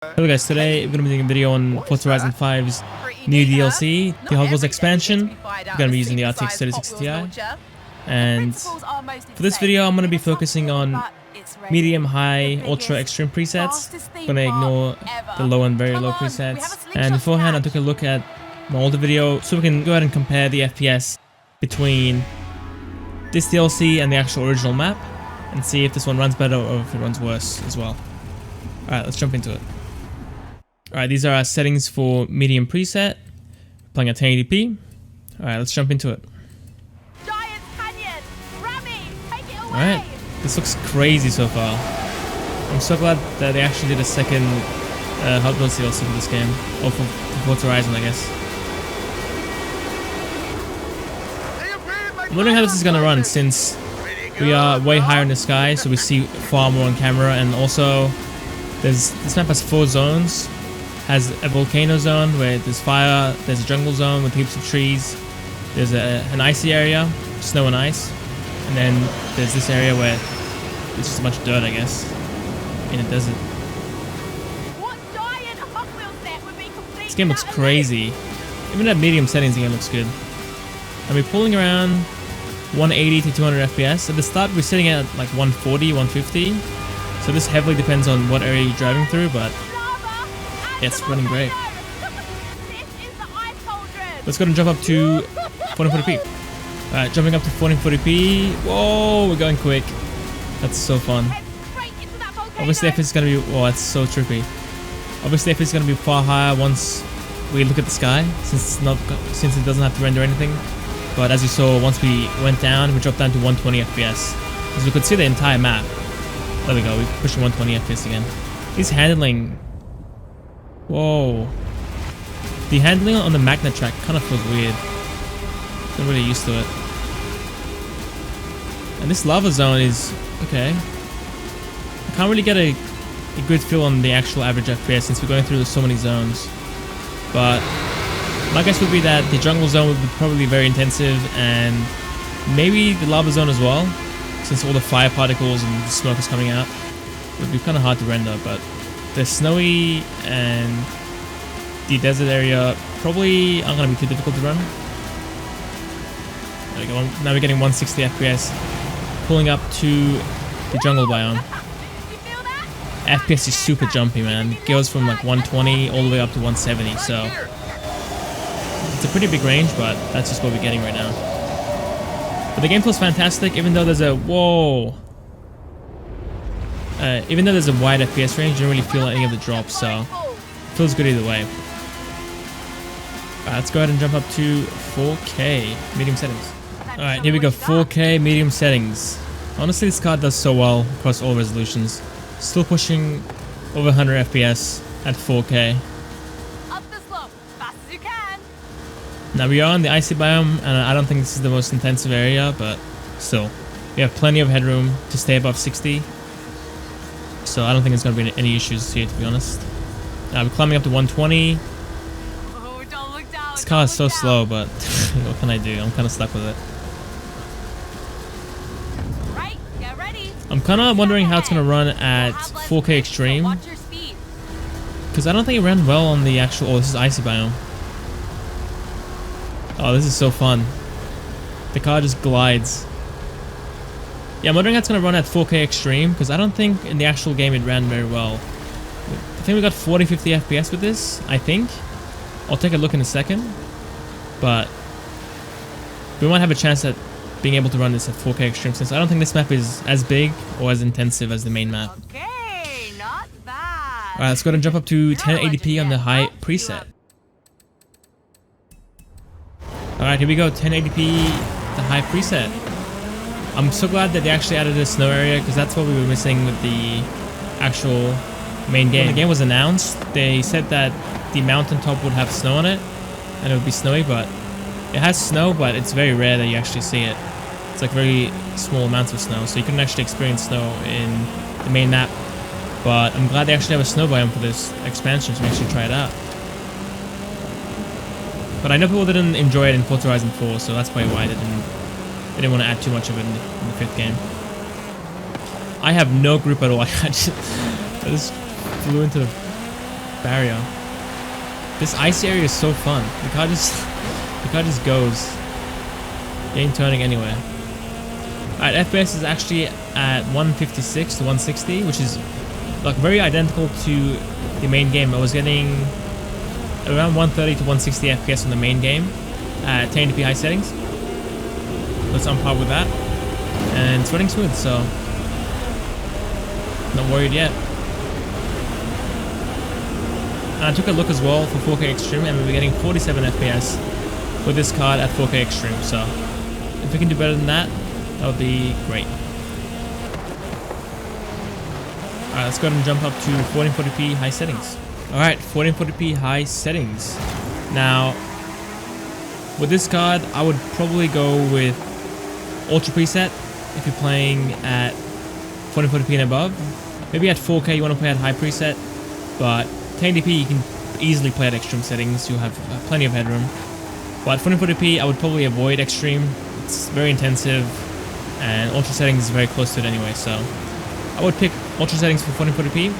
Hello guys, today we're going to be doing a video on Forza Horizon 5's new DLC, the Hot Wheels expansion. We're going to be using the RTX 3060 Ti. And for this video I'm going to be focusing on medium, high, ultra, extreme presets. I'm going to ignore the low and very low presets. And beforehand I took a look at my older video so we can go ahead and compare the FPS between this DLC and the actual original map and see if this one runs better or if it runs worse as well. Alright, let's jump into it. Alright, these are our settings for medium preset. Playing at 1080p. Alright, let's jump into it. Alright, this looks crazy so far. I'm so glad that they actually did a second Hot Wheels DLC for this game. Or for Forza Horizon, I guess. I'm wondering how this is gonna run since we are way higher in the sky, so we see far more on camera, and also this map has 4 zones. Has a volcano zone where there's fire, there's a jungle zone with heaps of trees, there's an icy area, snow and ice, and then there's this area where it's just a bunch of dirt, I guess, in a desert. This game looks crazy. Even at medium settings the game looks good. And we're pulling around 180 to 200 FPS. At the start we're sitting at like 140, 150, so this heavily depends on what area you're driving through, but it's running great. Let's go and jump up to 1440p. Alright, jumping up to 1440p. Whoa, we're going quick. That's so fun. Obviously FPS is gonna be, oh, that's so trippy. Obviously FPS is gonna be far higher once we look at the sky, since it doesn't have to render anything. But as you saw, once we went down, we dropped down to 120 FPS. Because we could see the entire map. There we go, we're pushing 120 FPS again. This handling. Whoa. The handling on the magnet track kind of feels weird. Not really used to it. And this lava zone is okay. I can't really get a good feel on the actual average FPS since we're going through so many zones. But my guess would be that the jungle zone would be probably very intensive, and maybe the lava zone as well, since all the fire particles and the smoke is coming out. It would be kind of hard to render, but the snowy and the desert area probably aren't going to be too difficult to run. There we go. Now we're getting 160 FPS, pulling up to the jungle biome. FPS is super jumpy, man. It goes from like 120 all the way up to 170, so it's a pretty big range, but that's just what we're getting right now. But the game feels fantastic, even though there's a even though there's a wide FPS range, you don't really feel any of the drops, so it feels good either way. Let's go ahead and jump up to 4K medium settings. Alright, here we go, 4K medium settings. Honestly, this card does so well across all resolutions. Still pushing over 100 FPS at 4K. Now we are on the icy biome, and I don't think this is the most intensive area, but still. We have plenty of headroom to stay above 60. So I don't think there's going to be any issues here, to be honest. Now we're climbing up to 120. This car is so slow, but what can I do? I'm kind of stuck with it. I'm kind of wondering how it's going to run at 4K Extreme. Because I don't think it ran well on the actual... Oh, this is icy biome. Oh, this is so fun. The car just glides. Yeah, I'm wondering how it's going to run at 4K Extreme, because I don't think in the actual game it ran very well. I think we got 40-50 FPS with this, I think. I'll take a look in a second. But we might have a chance at being able to run this at 4K Extreme, since I don't think this map is as big or as intensive as the main map. Okay, not bad. Alright, let's go ahead and jump up to 1080p on the high preset. Alright, here we go, 1080p, the high preset. I'm so glad that they actually added a snow area, because that's what we were missing with the actual main game. When the game was announced, they said that the mountaintop would have snow on it, and it would be snowy, but it has snow, but it's very rare that you actually see it. It's like very small amounts of snow, so you couldn't actually experience snow in the main map. But I'm glad they actually have a snow biome for this expansion, so we actually try it out. But I know people didn't enjoy it in Forza Horizon 4, so that's probably why they didn't want to add too much of it in the 5th game. I have no grip at all. I just flew into barrier. This icy area is so fun. The car just goes. It ain't turning anywhere. Alright, FPS is actually at 156 to 160, which is like very identical to the main game. I was getting around 130 to 160 FPS on the main game at 1080p high settings. Let's on par with that. And it's running smooth, so not worried yet. And I took a look as well for 4K Extreme, and we were getting 47 FPS with this card at 4K Extreme. So if we can do better than that, that would be great. Alright, let's go ahead and jump up to 1440p high settings. Alright, 1440p high settings. Now, with this card, I would probably go with Ultra preset if you're playing at 1440p and above. Maybe at 4K you want to play at high preset, but 1080p you can easily play at extreme settings. You'll have plenty of headroom. But 1440p I would probably avoid extreme. It's very intensive, and ultra settings is very close to it anyway, so I would pick ultra settings for 1440p.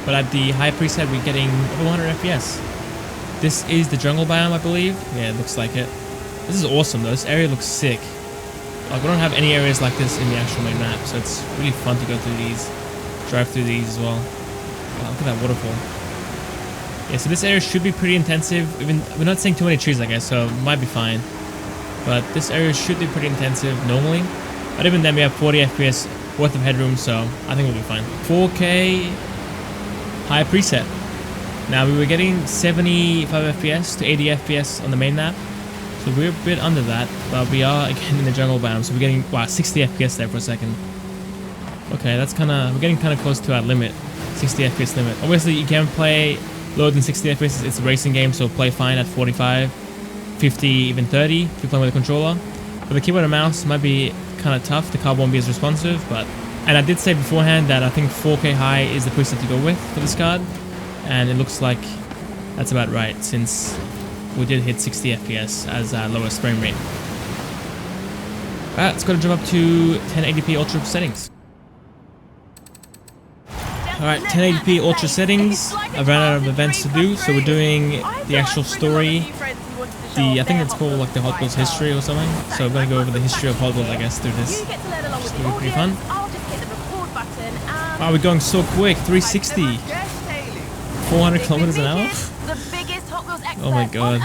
But at the high preset we're getting over 100 FPS. This is the jungle biome, I believe. Yeah, it looks like it. This is awesome though. This area looks sick. Like, we don't have any areas like this in the actual main map, so it's really fun to go through these, drive through these as well. Wow, look at that waterfall. Yeah, so this area should be pretty intensive. Even we're not seeing too many trees, I guess, so it might be fine. But this area should be pretty intensive normally. But even then, we have 40 FPS worth of headroom, so I think we'll be fine. 4K high preset. Now, we were getting 75 FPS to 80 FPS on the main map, so we're a bit under that, but we are again in the jungle biome, so we're getting, wow, 60 FPS there for a second. Okay, that's we're getting kind of close to our limit, 60 FPS limit. Obviously, you can play lower than 60 FPS, it's a racing game, so play fine at 45, 50, even 30 if you're playing with a controller. But the keyboard and mouse might be kind of tough, the card won't be as responsive, but... And I did say beforehand that I think 4K high is the preset to go with for this card, and it looks like that's about right, since we did hit 60 FPS as our lowest frame rate. Alright, let's go to jump up to 1080p Ultra settings. Alright, 1080p Ultra settings. I've ran out of events to do, so we're doing the actual story. I think it's called like the Hot Wheels history or something. So I'm going to go over the history of Hot Wheels, I guess, through this. It's going to be pretty fun. Wow, we're going so quick, 360. 400 kilometers an hour? Oh my god.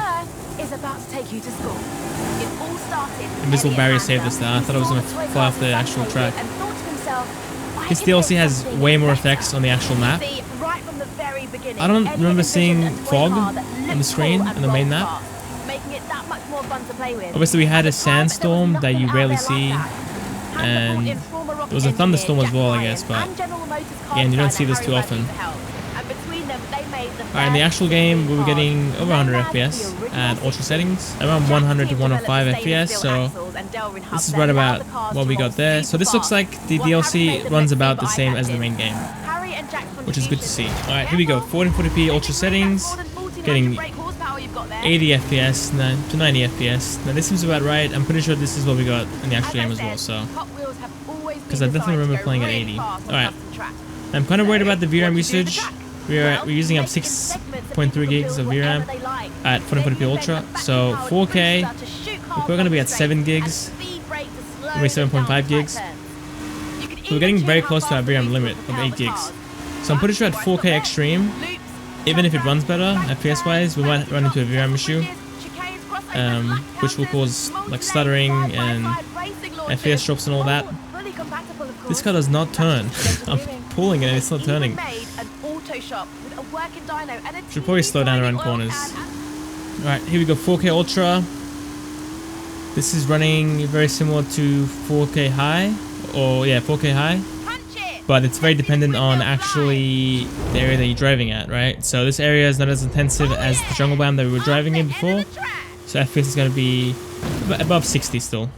Invisible barrier saved us there. I thought I was going to fly off the actual track. This DLC has way more effects on the actual map. I don't remember seeing fog on the screen on the main map. Obviously we had a sandstorm that you rarely see, and there was a thunderstorm as well, I guess, but again, you don't see this too often. Alright, in the actual game, we were getting over 100 FPS at ultra settings, around 100 to 105 FPS, so this is right about what we got there. So this looks like the DLC runs about the same as the main game, which is good to see. Alright, here we go, 1440p ultra settings, getting 80 FPS to 90 FPS. Now this seems about right. I'm pretty sure this is what we got in the actual game as well, so... Because I definitely remember playing at 80. Alright, I'm kind of worried about the VRAM usage. We're using up 6.3 gigs of VRAM at 1440p Ultra, so 4K, we're going to be at 7 gigs, maybe 7.5 gigs. So we're getting very close to our VRAM limit of 8 gigs. So I'm pretty sure at 4K Extreme, even if it runs better, FPS-wise, we might run into a VRAM issue, which will cause like stuttering and FPS drops and all that. This car does not turn. I'm pulling it and it's not turning. Should probably slow down around corners. Alright, here we go, 4K Ultra. This is running very similar to 4K High, or yeah, 4K High. But it's very dependent on actually the area that you're driving at, right? So this area is not as intensive as the jungle biome that we were driving in before. So FPS is going to be above 60 still.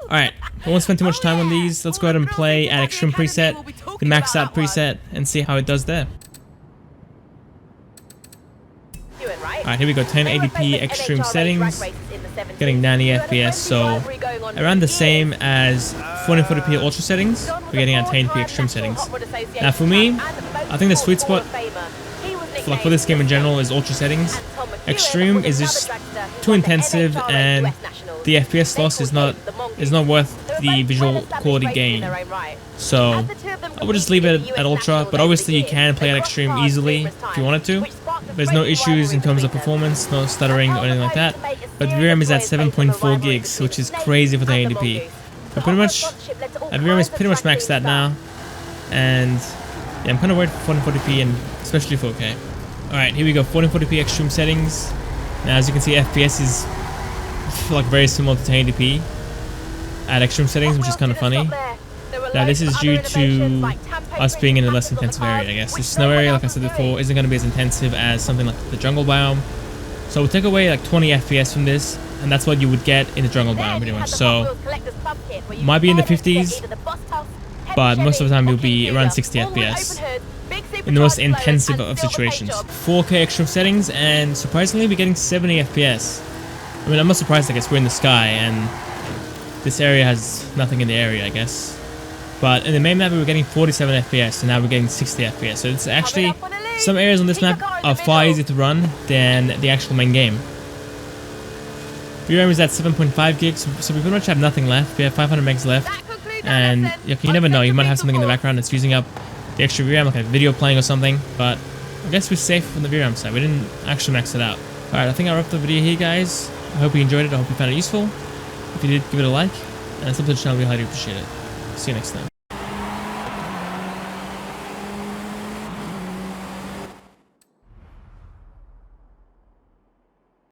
Alright, I won't spend too much time on these. Let's go ahead and play at Extreme preset, the maxed out preset, and see how it does there. Do it right. Alright, here we go, 1080p extreme settings, getting 90 FPS, so around the same as 1440p ultra settings, we're getting at 1080p extreme settings. Now for me, I think the sweet spot for this game in general is ultra settings. Extreme is just too intensive, and the FPS loss is not worth the visual quality gain. So I would just leave it at ultra, but obviously you can play at extreme easily if you wanted to. There's no issues in terms of performance, no stuttering or anything like that. But the VRAM is at 7.4 gigs, which is crazy for the 1080p. But pretty much, the VRAM is pretty much maxed out now, and yeah, I'm kind of worried for 1440p and especially 4K. Alright, here we go, 1440p extreme settings. Now as you can see, FPS is like very similar to 1080p at extreme settings, which is kind of funny. Now this is due to us being in a less intensive area, I guess. The snow area, like I said before, isn't going to be as intensive as something like the jungle biome. So we'll take away like 20 FPS from this, and that's what you would get in the jungle biome pretty much. So might be in the 50s, but most of the time you'll be around 60 FPS in the most intensive of situations. 4K extreme settings, and surprisingly we're getting 70 FPS. I mean, I'm not surprised, I guess. We're in the sky and this area has nothing in the area, I guess. But in the main map we were getting 47 FPS, and now we're getting 60 FPS. So it's actually, some areas on this map are far easier to run than the actual main game. VRAM is at 7.5 gigs, so we pretty much have nothing left. We have 500 megs left, and you never know, you might have something in the background that's using up the extra VRAM, like a video playing or something. But I guess we're safe from the VRAM side. We didn't actually max it out. Alright, I think I'll wrap the video here, guys. I hope you enjoyed it. I hope you found it useful. If you did, give it a like, and sub to the channel, we highly appreciate it. See you next time.